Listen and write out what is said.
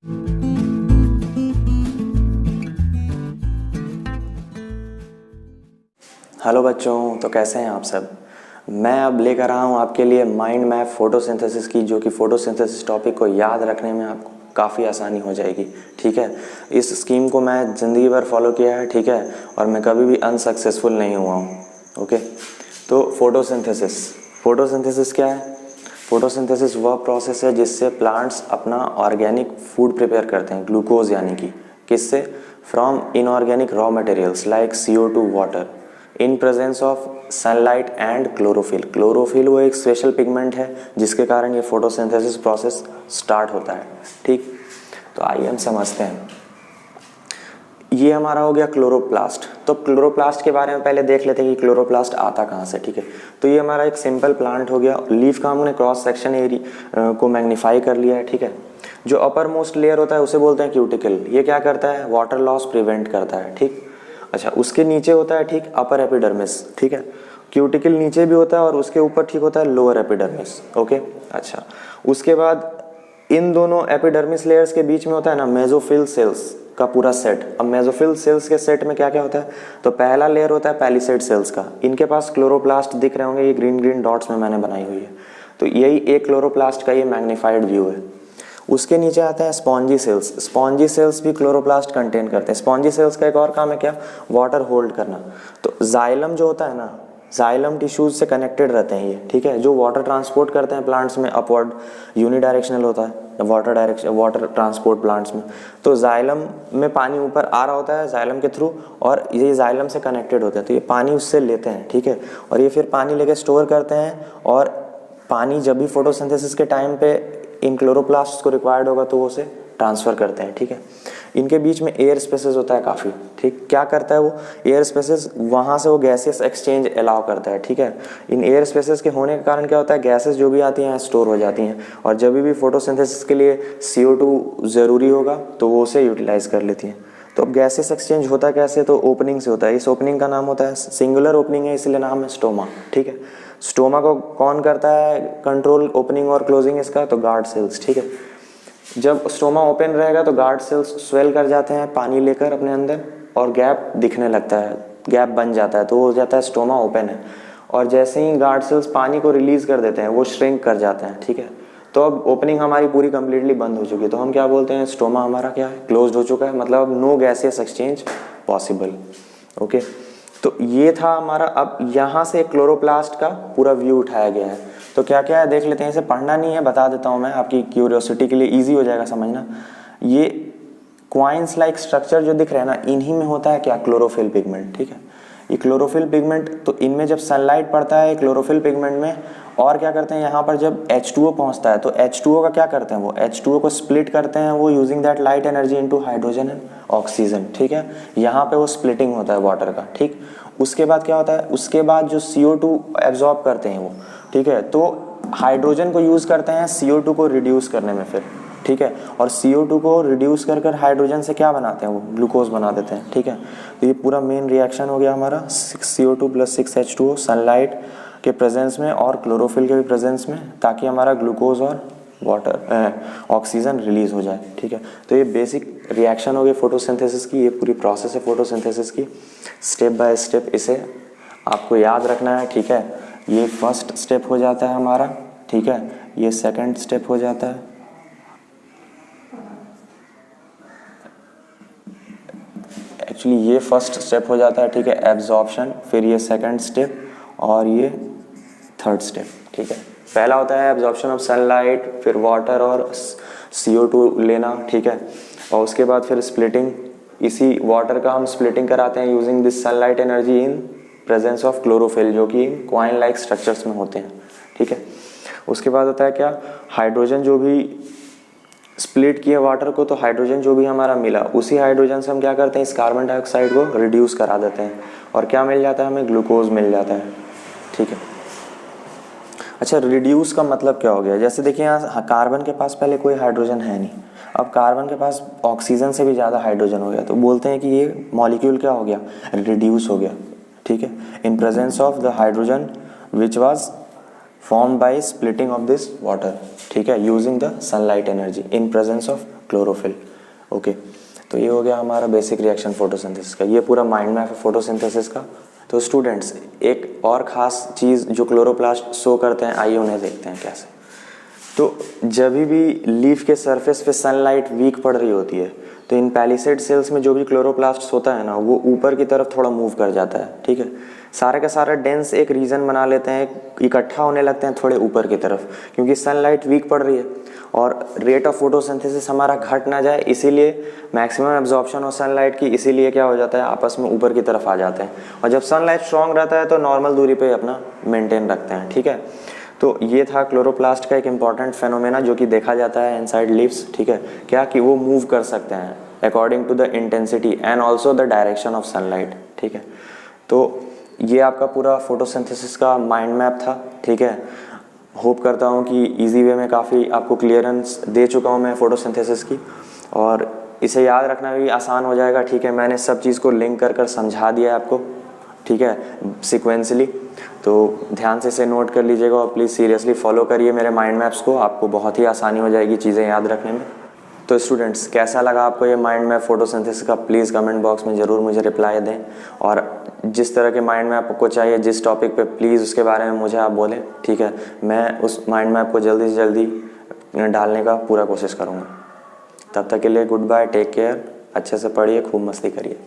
Hello बच्चों, तो कैसे हैं आप सब। मैं अब लेकर आया हूँ आपके लिए माइंड मैप फोटोसिंथेसिस की, जो कि फोटोसिंथेसिस टॉपिक को याद रखने में आपको काफ़ी आसानी हो जाएगी। ठीक है, इस स्कीम को मैं ज़िंदगी भर फॉलो किया है। ठीक है, और मैं कभी भी अनसक्सेसफुल नहीं हुआ हूँ। ओके, तो फोटोसिंथेसिस क्या है। फोटोसिंथेसिस वह प्रोसेस है जिससे प्लांट्स अपना ऑर्गेनिक फूड प्रिपेयर करते हैं, ग्लूकोज यानी कि किससे, from inorganic raw materials like CO2 water in presence of sunlight and chlorophyll. Chlorophyll वो एक स्पेशल पिगमेंट है जिसके कारण ये फोटोसिंथेसिस प्रोसेस स्टार्ट होता है। ठीक, तो आइए हम समझते हैं। ये हमारा हो गया क्लोरोप्लास्ट। तो क्लोरोप्लास्ट के बारे में पहले देख लेते हैं कि क्लोरोप्लास्ट आता कहाँ से। ठीक है, तो ये हमारा एक सिंपल प्लांट हो गया। लीफ का हमने क्रॉस सेक्शन एरिया को मैग्नीफाई कर लिया है। ठीक है, जो अपर मोस्ट लेयर होता है उसे बोलते हैं क्यूटिकल। ये क्या करता है, वाटर लॉस प्रिवेंट करता है। ठीक, अच्छा, उसके नीचे होता है ठीक अपर एपिडर्मिस। ठीक है, क्यूटिकल नीचे भी होता है और उसके ऊपर ठीक होता है लोअर एपिडर्मिस। ओके, अच्छा, उसके बाद इन दोनों एपिडर्मिस लेयर्स के बीच में होता है ना मेसोफिल सेल्स का पूरा सेट। अब मेसोफिल सेल्स के सेट में क्या क्या होता है, तो पहला लेयर होता है पैलिसेड सेल्स का। इनके पास क्लोरोप्लास्ट दिख रहे होंगे, ये ग्रीन ग्रीन डॉट्स में मैंने बनाई हुई है। तो यही एक क्लोरोप्लास्ट का ये मैग्नीफाइड व्यू है। उसके नीचे आता है स्पॉन्जी सेल्स। स्पॉन्जी सेल्स भी क्लोरोप्लास्ट कंटेन करते हैं। स्पॉन्जी सेल्स का एक और काम है क्या, वाटर होल्ड करना। तो जाइलम जो होता है ना, जाइलम टिश्यूज से कनेक्टेड रहते हैं ये। ठीक है, जो वाटर ट्रांसपोर्ट करते हैं प्लांट्स में अपवर्ड, यूनिडायरेक्शनल होता है वाटर ट्रांसपोर्ट प्लांट्स में। तो जाइलम में पानी ऊपर आ रहा होता है जाइलम के थ्रू, और ये जाइलम से कनेक्टेड होते हैं, तो ये पानी उससे लेते हैं। ठीक है, और ये फिर पानी लेके स्टोर करते हैं, और पानी जब भी फोटोसिंथेसिस के टाइम पे इन क्लोरोप्लास्ट को रिक्वायर्ड होगा तो वो उसे ट्रांसफ़र करते हैं। ठीक है, इनके बीच में एयर स्पेसेस होता है काफ़ी। ठीक, क्या करता है वो एयर स्पेसेस, वहाँ से वो गैसेस एक्सचेंज अलाउ करता है। ठीक है, इन एयर स्पेसेस के होने के कारण क्या होता है, गैसेस जो भी आती हैं स्टोर हो जाती हैं, और जब भी फोटोसिंथेसिस के लिए CO2 ज़रूरी होगा तो वो उसे यूटिलाइज कर लेती हैं। तो अब गैसेस एक्सचेंज होता कैसे, तो ओपनिंग से होता है। इस ओपनिंग का नाम होता है, सिंगुलर ओपनिंग है इसलिए नाम है स्टोमा। ठीक है, स्टोमा को कौन करता है कंट्रोल, ओपनिंग और क्लोजिंग इसका, तो गार्ड सेल्स। ठीक है, जब स्टोमा ओपन रहेगा तो गार्ड सेल्स स्वेल कर जाते हैं पानी लेकर अपने अंदर, और गैप दिखने लगता है, गैप बन जाता है, तो वो हो जाता है स्टोमा ओपन है। और जैसे ही गार्ड सेल्स पानी को रिलीज कर देते हैं वो श्रिंक कर जाते हैं। ठीक है, तो अब ओपनिंग हमारी पूरी कंप्लीटली बंद हो चुकी है, तो हम क्या बोलते हैं, स्टोमा हमारा क्या है, क्लोज्ड हो चुका है, मतलब अब no gaseous exchange possible. Okay, तो ये था हमारा। अब यहाँ से क्लोरोप्लास्ट का पूरा व्यू उठाया गया है। तो क्या क्या है देख लेते हैं, इसे पढ़ना नहीं है, बता देता हूँ मैं आपकी क्यूरियोसिटी के लिए, इजी हो जाएगा समझना। ये क्वाइंस लाइक स्ट्रक्चर जो दिख रहा है ना, इन्हीं में होता है क्या, क्लोरोफिल पिगमेंट। ठीक है, ये क्लोरोफिल पिगमेंट, तो इनमें जब सनलाइट पड़ता है क्लोरोफिल पिगमेंट में, और क्या करते हैं यहाँ पर जब H2O पहुँचता है तो H2O का क्या करते हैं, वो H2O को स्प्लिट करते हैं वो using that light energy into hydrogen and oxygen. ठीक है, यहाँ पे वो स्प्लिटिंग होता है वाटर का। ठीक, उसके बाद क्या होता है, उसके बाद जो CO2 एब्जॉर्ब करते हैं वो, ठीक है, तो हाइड्रोजन को यूज़ करते हैं CO2 को रिड्यूस करने में फिर। ठीक है, और CO2 को रिड्यूस कर कर हाइड्रोजन से क्या बनाते हैं, वो ग्लूकोज बना देते हैं। ठीक है, तो ये पूरा मेन रिएक्शन हो गया हमारा 6CO2 + 6H2O सनलाइट के प्रेजेंस में और क्लोरोफिल के भी प्रेजेंस में, ताकि हमारा ग्लूकोज और वाटर ऑक्सीजन रिलीज हो जाए। ठीक है, तो ये बेसिक रिएक्शन हो गई फोटोसिंथेसिस की, ये पूरी प्रोसेस है फोटोसिंथेसिस की। स्टेप बाय स्टेप इसे आपको याद रखना है। ठीक है, ये फर्स्ट स्टेप हो जाता है हमारा। ठीक है, ये सेकंड स्टेप हो जाता है, एक्चुअली ये फर्स्ट स्टेप हो जाता है। ठीक है, एब्जॉर्प्शन, फिर ये सेकंड स्टेप और ये थर्ड स्टेप। ठीक है, पहला होता है एब्जॉर्प्शन ऑफ सनलाइट, फिर वाटर और CO2 लेना। ठीक है, और उसके बाद फिर स्प्लिटिंग, इसी वाटर का हम स्प्लिटिंग कराते हैं using this sunlight energy in presence of chlorophyll, जो कि क्वाइन लाइक स्ट्रक्चर्स में होते हैं। ठीक है, उसके बाद होता है क्या, हाइड्रोजन जो भी स्प्लिट किया वाटर को, तो हाइड्रोजन जो भी हमारा मिला उसी हाइड्रोजन से हम क्या करते हैं, इस कार्बन डाइऑक्साइड को रिड्यूस करा देते हैं, और क्या मिल जाता है हमें, ग्लूकोज मिल जाता है। ठीक है, अच्छा, रिड्यूस का मतलब क्या हो गया, जैसे देखिए यहाँ कार्बन के पास पहले कोई हाइड्रोजन है नहीं, अब कार्बन के पास ऑक्सीजन से भी ज़्यादा हाइड्रोजन हो गया, तो बोलते हैं कि ये मॉलिक्यूल क्या हो गया, रिड्यूस हो गया। ठीक है, in presence of the hydrogen which was form by splitting of this water. ठीक है, using the sunlight energy in presence of chlorophyll. Okay, तो ये हो गया हमारा बेसिक रिएक्शन फोटोसिंथेसिस का। ये पूरा माइंड मैप है फोटोसिंथेसिस का। तो स्टूडेंट्स, एक और ख़ास चीज़ जो क्लोरोप्लास्ट शो करते हैं, आइए उन्हें देखते हैं कैसे। तो जब भी लीफ के सरफेस पे सनलाइट वीक पड़ रही होती है, तो इन पैलिसेड सेल्स में जो भी क्लोरोप्लास्ट होता है ना, वो ऊपर की तरफ थोड़ा मूव कर जाता है। ठीक है, सारे का सारा डेंस एक रीजन बना लेते हैं, इकट्ठा होने लगते हैं थोड़े ऊपर की तरफ, क्योंकि सनलाइट वीक पड़ रही है और रेट ऑफ फोटोसिंथेसिस हमारा घट ना जाए, इसीलिए मैक्सिमम एब्जॉर्प्शन ऑफ सनलाइट की, इसीलिए क्या हो जाता है, आपस में ऊपर की तरफ आ जाते हैं। और जब सनलाइट स्ट्रॉन्ग रहता है तो नॉर्मल दूरी पे अपना मेंटेन रखते हैं। ठीक है, तो ये था क्लोरोप्लास्ट का एक इंपॉर्टेंट फेनोमेना जो कि देखा जाता है इनसाइड लीव्स। ठीक है, क्या कि वो मूव कर सकते हैं according to the intensity and also the direction of sunlight. ठीक है, तो ये आपका पूरा फोटोसिंथेसिस का माइंड मैप था। ठीक है, होप करता हूँ कि इजी वे में काफ़ी आपको क्लियरेंस दे चुका हूँ मैं फोटोसिंथेसिस की, और इसे याद रखना भी आसान हो जाएगा। ठीक है, मैंने सब चीज़ को लिंक कर कर समझा दिया है आपको। ठीक है, सिक्वेंसली, तो ध्यान से इसे नोट कर लीजिएगा और प्लीज़ सीरियसली फॉलो करिए मेरे माइंड मैप्स को, आपको बहुत ही आसानी हो जाएगी चीज़ें याद रखने में। तो स्टूडेंट्स, कैसा लगा आपको ये माइंड मैप फोटोसिंथेसिस का, प्लीज़ कमेंट बॉक्स में ज़रूर मुझे रिप्लाई दें। और जिस तरह के माइंड मैप आपको चाहिए, जिस टॉपिक पे, प्लीज़ उसके बारे में मुझे आप बोलें। ठीक है, मैं उस माइंड मैप को जल्दी से जल्दी डालने का पूरा कोशिश करूँगा। तब तक के लिए गुड बाय, टेक केयर, अच्छे से पढ़िए, खूब मस्ती करिए।